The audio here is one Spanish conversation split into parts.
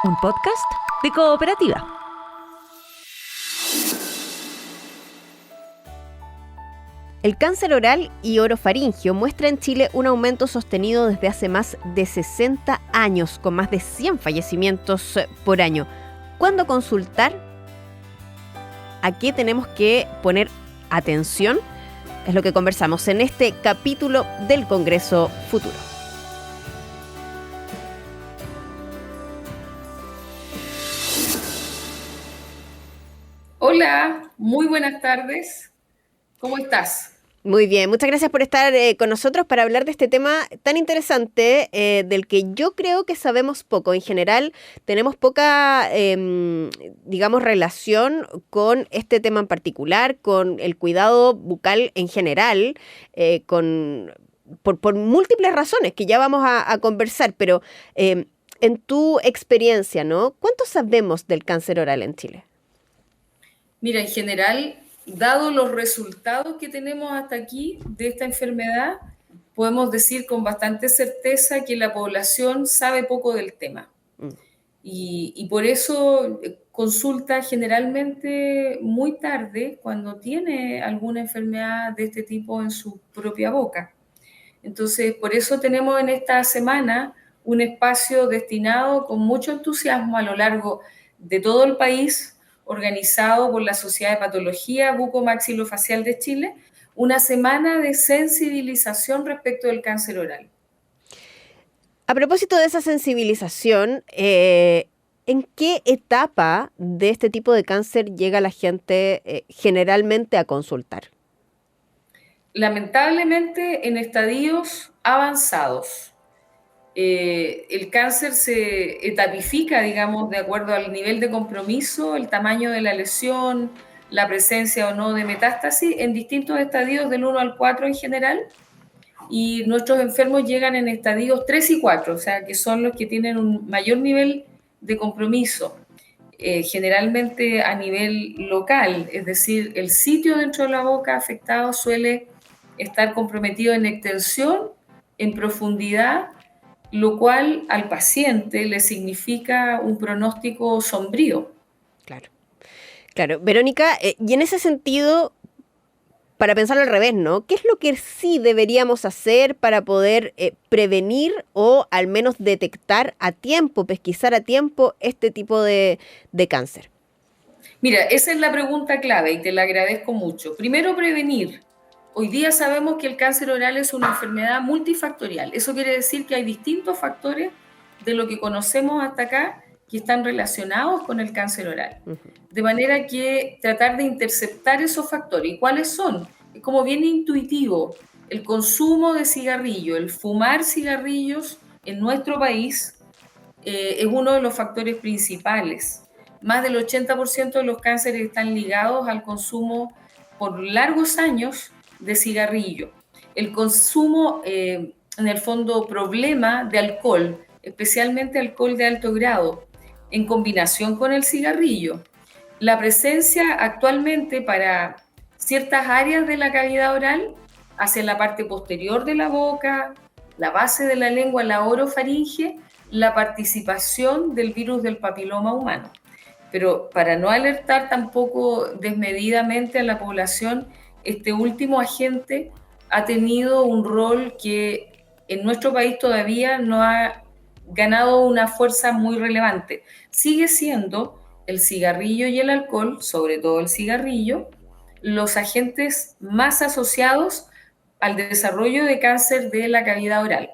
un podcast de Cooperativa. El cáncer oral y orofaringio muestra en Chile un aumento sostenido desde hace más de 60 años, con más de 100 fallecimientos por año. ¿Cuándo consultar? ¿A qué tenemos que poner atención? Es lo que conversamos en este capítulo del Congreso Futuro. Hola, muy buenas tardes. ¿Cómo estás? Muy bien, muchas gracias por estar con nosotros para hablar de este tema tan interesante del que yo creo que sabemos poco. En general, tenemos poca, relación con este tema en particular, con el cuidado bucal en general, por múltiples razones que ya vamos a conversar, pero en tu experiencia, ¿no? ¿Cuánto sabemos del cáncer oral en Chile? Mira, en general, dado los resultados que tenemos hasta aquí de esta enfermedad, podemos decir con bastante certeza que la población sabe poco del tema. Y por eso consulta generalmente muy tarde cuando tiene alguna enfermedad de este tipo en su propia boca. Entonces, por eso tenemos en esta semana un espacio destinado con mucho entusiasmo a lo largo de todo el país, organizado por la Sociedad de Patología Bucomaxilofacial de Chile, una semana de sensibilización respecto del cáncer oral. A propósito de esa sensibilización, ¿en qué etapa de este tipo de cáncer llega la gente generalmente a consultar? Lamentablemente, en estadios avanzados. El cáncer se etapifica, digamos, de acuerdo al nivel de compromiso, el tamaño de la lesión, la presencia o no de metástasis, en distintos estadios del 1 al 4 en general, y nuestros enfermos llegan en estadios 3 y 4, o sea, que son los que tienen un mayor nivel de compromiso, generalmente a nivel local, es decir, el sitio dentro de la boca afectado suele estar comprometido en extensión, en profundidad, lo cual al paciente le significa un pronóstico sombrío. Claro, claro. Verónica, y en ese sentido, para pensarlo al revés, ¿no? ¿Qué es lo que sí deberíamos hacer para poder prevenir o al menos detectar a tiempo, pesquisar a tiempo este tipo de cáncer? Mira, esa es la pregunta clave y te la agradezco mucho. Primero, prevenir. Hoy día sabemos que el cáncer oral es una enfermedad multifactorial. Eso quiere decir que hay distintos factores de lo que conocemos hasta acá que están relacionados con el cáncer oral. De manera que tratar de interceptar esos factores. ¿Y cuáles son? Es como bien intuitivo. El consumo de cigarrillo, el fumar cigarrillos en nuestro país es uno de los factores principales. Más del 80% de los cánceres están ligados al consumo por largos años de cigarrillo. El consumo, en el fondo, problema de alcohol, especialmente alcohol de alto grado, en combinación con el cigarrillo. La presencia actualmente para ciertas áreas de la cavidad oral, hacia la parte posterior de la boca, la base de la lengua, la orofaringe, la participación del virus del papiloma humano. Pero para no alertar tampoco desmedidamente a la población, este último agente ha tenido un rol que en nuestro país todavía no ha ganado una fuerza muy relevante. Sigue siendo el cigarrillo y el alcohol, sobre todo el cigarrillo, los agentes más asociados al desarrollo de cáncer de la cavidad oral.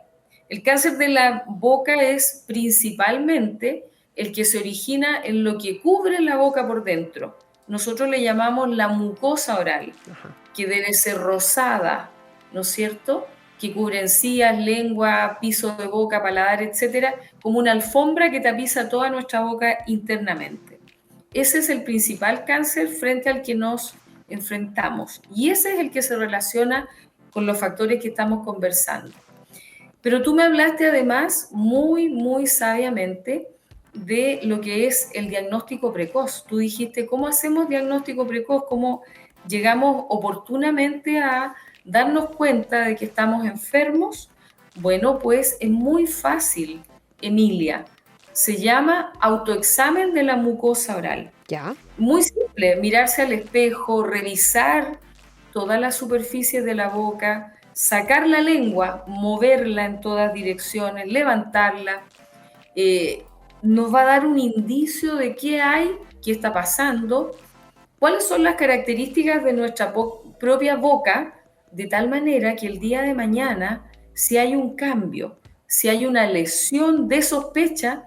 El cáncer de la boca es principalmente el que se origina en lo que cubre la boca por dentro. Nosotros le llamamos la mucosa oral, que debe ser rosada, ¿no es cierto? Que cubre encías, lengua, piso de boca, paladar, etcétera, como una alfombra que tapiza toda nuestra boca internamente. Ese es el principal cáncer frente al que nos enfrentamos. Y ese es el que se relaciona con los factores que estamos conversando. Pero tú me hablaste además muy sabiamente de lo que es el diagnóstico precoz. Tú dijiste, ¿cómo hacemos diagnóstico precoz? ¿Cómo llegamos oportunamente a darnos cuenta de que estamos enfermos? Bueno, pues es muy fácil, Emilia. Se llama autoexamen de la mucosa oral. Ya. Muy simple, mirarse al espejo, revisar todas las superficies de la boca, sacar la lengua, moverla en todas direcciones, levantarla. eh, Nos va a dar un indicio de qué hay, qué está pasando, cuáles son las características de nuestra propia boca, de tal manera que el día de mañana, si hay un cambio, si hay una lesión de sospecha,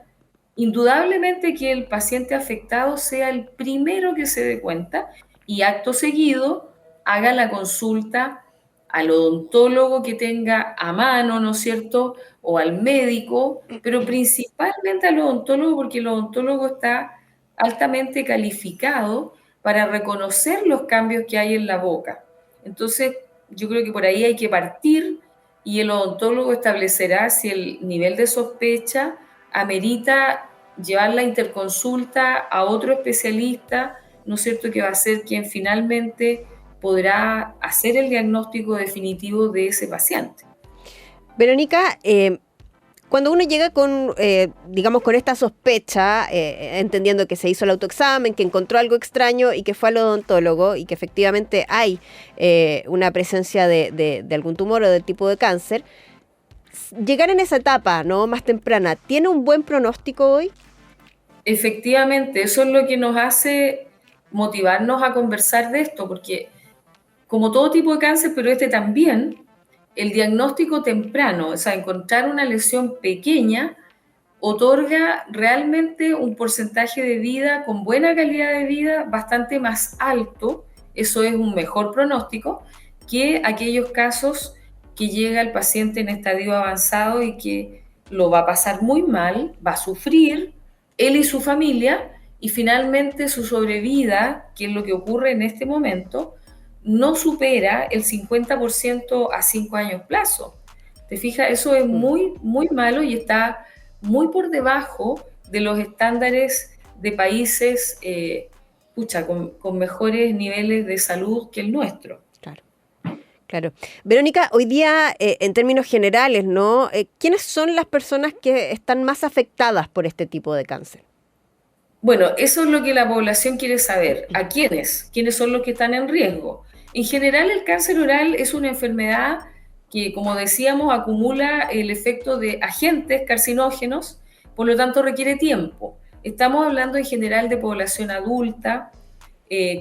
indudablemente que el paciente afectado sea el primero que se dé cuenta y acto seguido haga la consulta al odontólogo que tenga a mano, ¿no es cierto? O al médico, pero principalmente al odontólogo porque el odontólogo está altamente calificado para reconocer los cambios que hay en la boca. Entonces, yo creo que por ahí hay que partir y el odontólogo establecerá si el nivel de sospecha amerita llevar la interconsulta a otro especialista, ¿no es cierto?, que va a ser quien finalmente podrá hacer el diagnóstico definitivo de ese paciente. Verónica, cuando uno llega con, digamos, con esta sospecha, entendiendo que se hizo el autoexamen, que encontró algo extraño y que fue al odontólogo y que efectivamente hay una presencia de algún tumor o del tipo de cáncer, llegar en esa etapa, ¿no?, más temprana, ¿tiene un buen pronóstico hoy? Efectivamente, eso es lo que nos hace motivarnos a conversar de esto, porque como todo tipo de cáncer, pero este también, el diagnóstico temprano, o sea, encontrar una lesión pequeña, otorga realmente un porcentaje de vida con buena calidad de vida bastante más alto, eso es un mejor pronóstico, que aquellos casos que llega el paciente en estadio avanzado y que lo va a pasar muy mal, va a sufrir, él y su familia, y finalmente su sobrevida, que es lo que ocurre en este momento, no supera el 50% a 5 años plazo. ¿Te fijas? Eso es muy, muy malo y está muy por debajo de los estándares de países con mejores niveles de salud que el nuestro. Claro, claro. Verónica, hoy día, en términos generales, ¿no? ¿Quiénes son las personas que están más afectadas por este tipo de cáncer? Bueno, eso es lo que la población quiere saber. ¿A quiénes? ¿Quiénes son los que están en riesgo? En general, el cáncer oral es una enfermedad que, como decíamos, acumula el efecto de agentes carcinógenos, por lo tanto requiere tiempo. Estamos hablando en general de población adulta,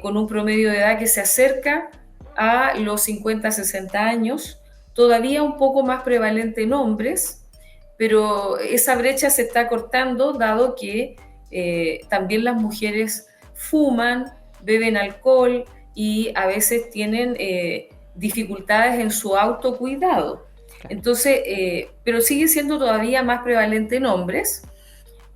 con un promedio de edad que se acerca a los 50-60 años, todavía un poco más prevalente en hombres, pero esa brecha se está cortando dado que también las mujeres fuman, beben alcohol y a veces tienen dificultades en su autocuidado. Entonces, pero sigue siendo todavía más prevalente en hombres.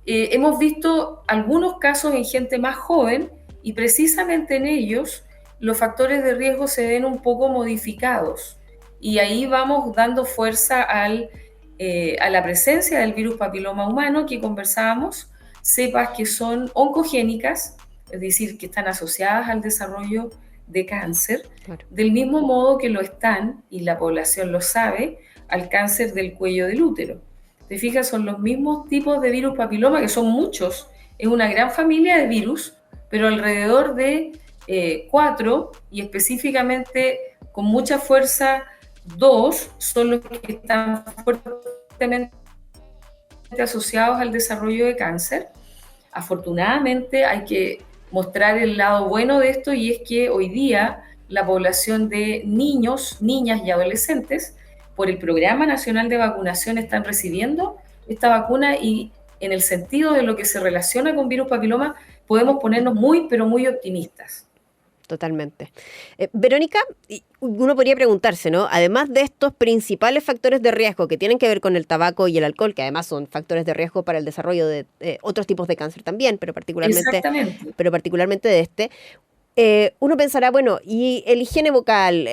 Hemos visto algunos casos en gente más joven y precisamente en ellos los factores de riesgo se ven un poco modificados y ahí vamos dando fuerza a la presencia del virus papiloma humano que conversábamos, cepas que son oncogénicas, es decir, que están asociadas al desarrollo de cáncer, claro, del mismo modo que lo están, y la población lo sabe, al cáncer del cuello del útero. Te fijas, son los mismos tipos de virus papiloma, que son muchos, es una gran familia de virus, pero alrededor de 4, y específicamente con mucha fuerza 2, son los que están fuertemente asociados al desarrollo de cáncer. Afortunadamente hay que mostrar el lado bueno de esto, y es que hoy día la población de niños, niñas y adolescentes por el Programa Nacional de Vacunación están recibiendo esta vacuna, y en el sentido de lo que se relaciona con virus papiloma podemos ponernos muy, pero muy optimistas. Totalmente. Verónica, uno podría preguntarse, ¿no? Además de estos principales factores de riesgo que tienen que ver con el tabaco y el alcohol, que además son factores de riesgo para el desarrollo de otros tipos de cáncer también, pero particularmente de este, uno pensará, bueno, ¿y el higiene vocal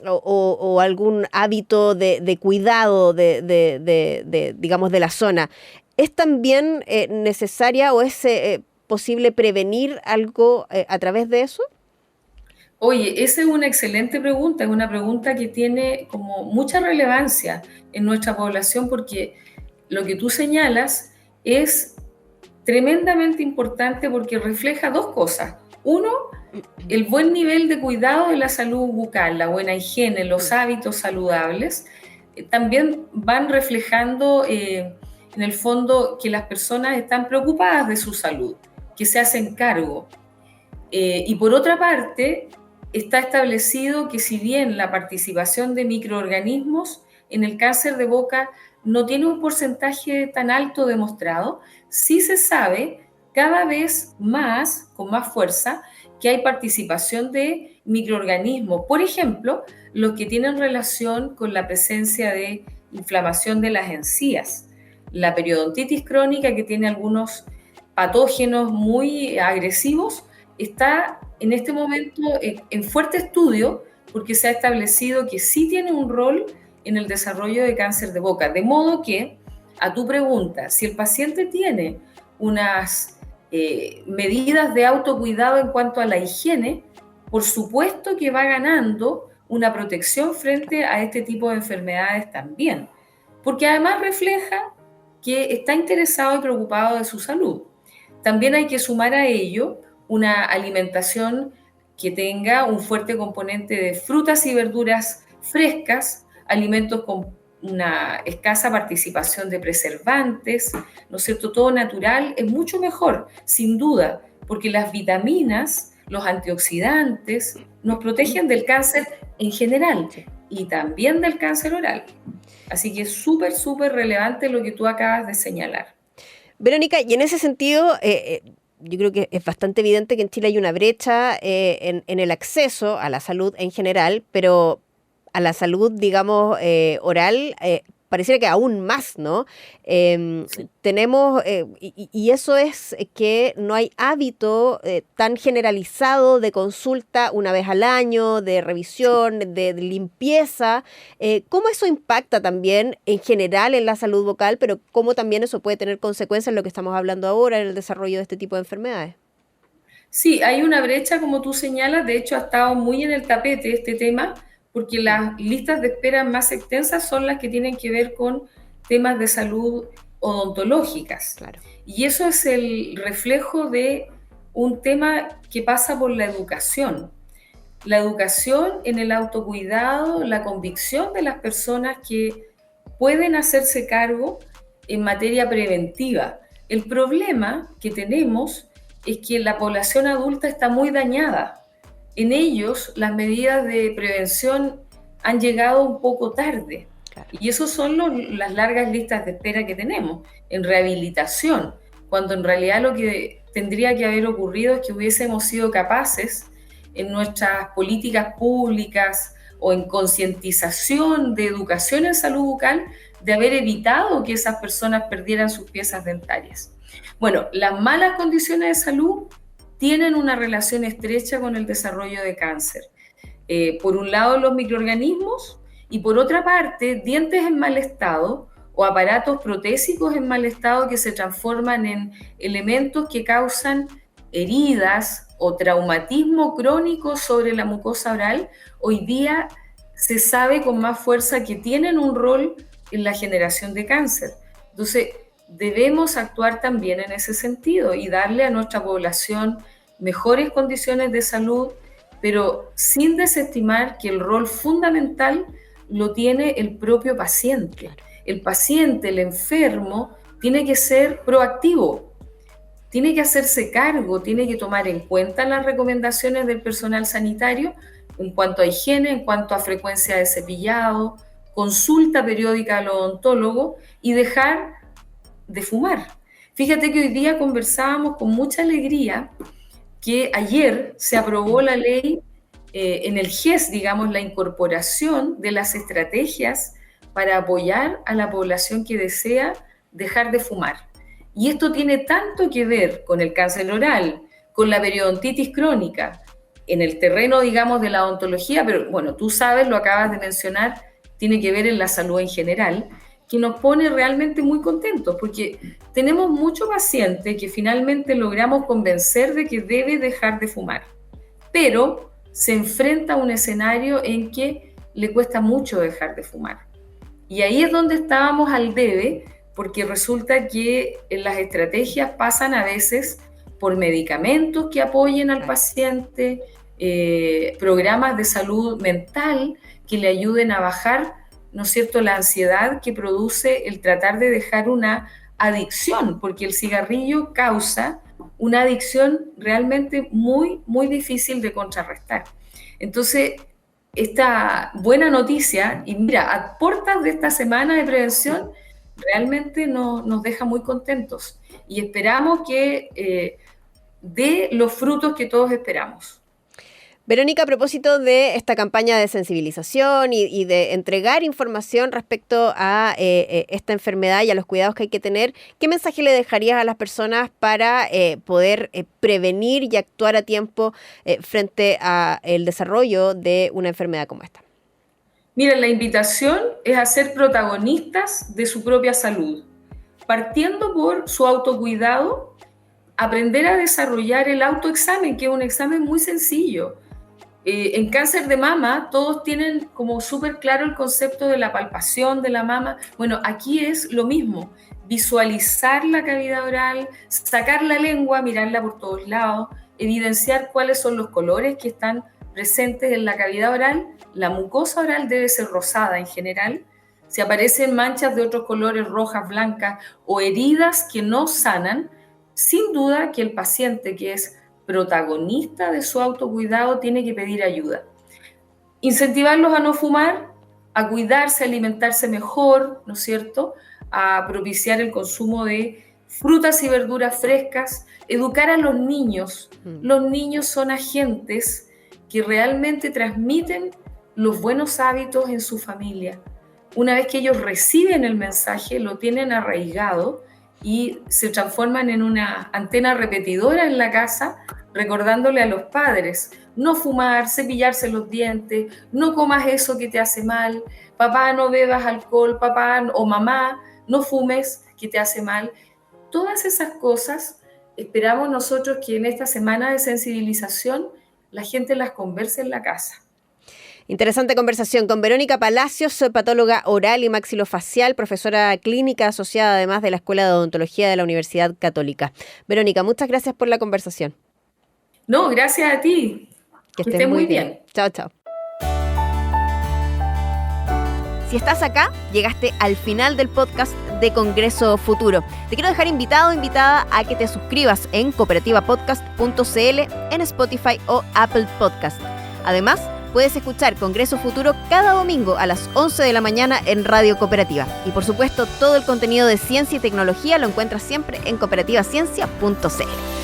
o algún hábito de cuidado digamos, de la zona, es también necesaria o es posible prevenir algo a través de eso? Oye, esa es una excelente pregunta, es una pregunta que tiene como mucha relevancia en nuestra población, porque lo que tú señalas es tremendamente importante porque refleja dos cosas. Uno, el buen nivel de cuidado de la salud bucal, la buena higiene, los hábitos saludables, también van reflejando en el fondo que las personas están preocupadas de su salud, que se hacen cargo. Y por otra parte, está establecido que si bien la participación de microorganismos en el cáncer de boca no tiene un porcentaje tan alto demostrado, sí se sabe cada vez más, con más fuerza, que hay participación de microorganismos. Por ejemplo, los que tienen relación con la presencia de inflamación de las encías, la periodontitis crónica, que tiene algunos patógenos muy agresivos, está en este momento en fuerte estudio porque se ha establecido que sí tiene un rol en el desarrollo de cáncer de boca. De modo que, a tu pregunta, si el paciente tiene unas medidas de autocuidado en cuanto a la higiene, por supuesto que va ganando una protección frente a este tipo de enfermedades también, porque además refleja que está interesado y preocupado de su salud. También hay que sumar a ello una alimentación que tenga un fuerte componente de frutas y verduras frescas, alimentos con una escasa participación de preservantes, ¿no es cierto? Todo natural es mucho mejor, sin duda, porque las vitaminas, los antioxidantes, nos protegen del cáncer en general y también del cáncer oral. Así que es súper, súper relevante lo que tú acabas de señalar. Verónica, y en ese sentido, yo creo que es bastante evidente que en Chile hay una brecha en el acceso a la salud en general, pero a la salud, digamos, oral, pareciera que aún más, ¿no? Tenemos, y eso es que no hay hábito tan generalizado de consulta una vez al año, de revisión, de limpieza. ¿Cómo eso impacta también en general en la salud bucal, pero cómo también eso puede tener consecuencias en lo que estamos hablando ahora, en el desarrollo de este tipo de enfermedades? Sí, hay una brecha, como tú señalas, de hecho ha estado muy en el tapete este tema, porque las listas de espera más extensas son las que tienen que ver con temas de salud odontológicas. Claro. Y eso es el reflejo de un tema que pasa por la educación. La educación en el autocuidado, la convicción de las personas que pueden hacerse cargo en materia preventiva. El problema que tenemos es que la población adulta está muy dañada. En ellos las medidas de prevención han llegado un poco tarde. Claro. Y esos son las largas listas de espera que tenemos en rehabilitación, cuando en realidad lo que tendría que haber ocurrido es que hubiésemos sido capaces en nuestras políticas públicas o en concientización de educación en salud bucal de haber evitado que esas personas perdieran sus piezas dentarias. Bueno, las malas condiciones de salud tienen una relación estrecha con el desarrollo de cáncer. Por un lado, los microorganismos y por otra parte, dientes en mal estado o aparatos protésicos en mal estado que se transforman en elementos que causan heridas o traumatismo crónico sobre la mucosa oral. Hoy día se sabe con más fuerza que tienen un rol en la generación de cáncer. Entonces, debemos actuar también en ese sentido y darle a nuestra población mejores condiciones de salud, pero sin desestimar que el rol fundamental lo tiene el propio paciente. El paciente, el enfermo, tiene que ser proactivo, tiene que hacerse cargo, tiene que tomar en cuenta las recomendaciones del personal sanitario en cuanto a higiene, en cuanto a frecuencia de cepillado, consulta periódica al odontólogo y dejar de fumar. Fíjate que hoy día conversábamos con mucha alegría que ayer se aprobó la ley en el GES, digamos, la incorporación de las estrategias para apoyar a la población que desea dejar de fumar. Y esto tiene tanto que ver con el cáncer oral, con la periodontitis crónica, en el terreno, digamos, de la odontología, pero bueno, tú sabes, lo acabas de mencionar, tiene que ver en la salud en general, que nos pone realmente muy contentos, porque tenemos muchos pacientes que finalmente logramos convencer de que debe dejar de fumar, pero se enfrenta a un escenario en que le cuesta mucho dejar de fumar. Y ahí es donde estábamos al debe, porque resulta que las estrategias pasan a veces por medicamentos que apoyen al paciente, programas de salud mental que le ayuden a bajar, ¿no es cierto?, la ansiedad que produce el tratar de dejar una adicción, porque el cigarrillo causa una adicción realmente muy, muy difícil de contrarrestar. Entonces, esta buena noticia, y mira, a puertas de esta semana de prevención, realmente nos deja muy contentos y esperamos que dé los frutos que todos esperamos. Verónica, a propósito de esta campaña de sensibilización y de entregar información respecto a esta enfermedad y a los cuidados que hay que tener, ¿qué mensaje le dejarías a las personas para poder prevenir y actuar a tiempo frente al desarrollo de una enfermedad como esta? Mira, la invitación es a ser protagonistas de su propia salud, partiendo por su autocuidado, aprender a desarrollar el autoexamen, que es un examen muy sencillo. En cáncer de mama todos tienen como súper claro el concepto de la palpación de la mama. Bueno, aquí es lo mismo, visualizar la cavidad oral, sacar la lengua, mirarla por todos lados, evidenciar cuáles son los colores que están presentes en la cavidad oral. La mucosa oral debe ser rosada en general. Si aparecen manchas de otros colores, rojas, blancas o heridas que no sanan, sin duda que el paciente que es protagonista de su autocuidado tiene que pedir ayuda. Incentivarlos a no fumar, a cuidarse, a alimentarse mejor, ¿no es cierto?, a propiciar el consumo de frutas y verduras frescas, educar a los niños. Los niños son agentes que realmente transmiten los buenos hábitos en su familia. Una vez que ellos reciben el mensaje, lo tienen arraigado y se transforman en una antena repetidora en la casa, recordándole a los padres: no fumar, cepillarse los dientes, no comas eso que te hace mal, papá, no bebas alcohol, papá o mamá, no fumes, que te hace mal. Todas esas cosas esperamos nosotros que en esta semana de sensibilización la gente las converse en la casa. Interesante conversación con Verónica Palacios, patóloga oral y maxilofacial, profesora clínica asociada además de la Escuela de Odontología de la Universidad Católica. Verónica, muchas gracias por la conversación. No, gracias a ti. Que estés muy bien. Chao, chao. Si estás acá, llegaste al final del podcast de Congreso Futuro. Te quiero dejar invitado o invitada a que te suscribas en cooperativapodcast.cl, en Spotify o Apple Podcast. Además, puedes escuchar Congreso Futuro cada domingo a las 11 de la mañana en Radio Cooperativa. Y por supuesto, todo el contenido de ciencia y tecnología lo encuentras siempre en cooperativaciencia.cl.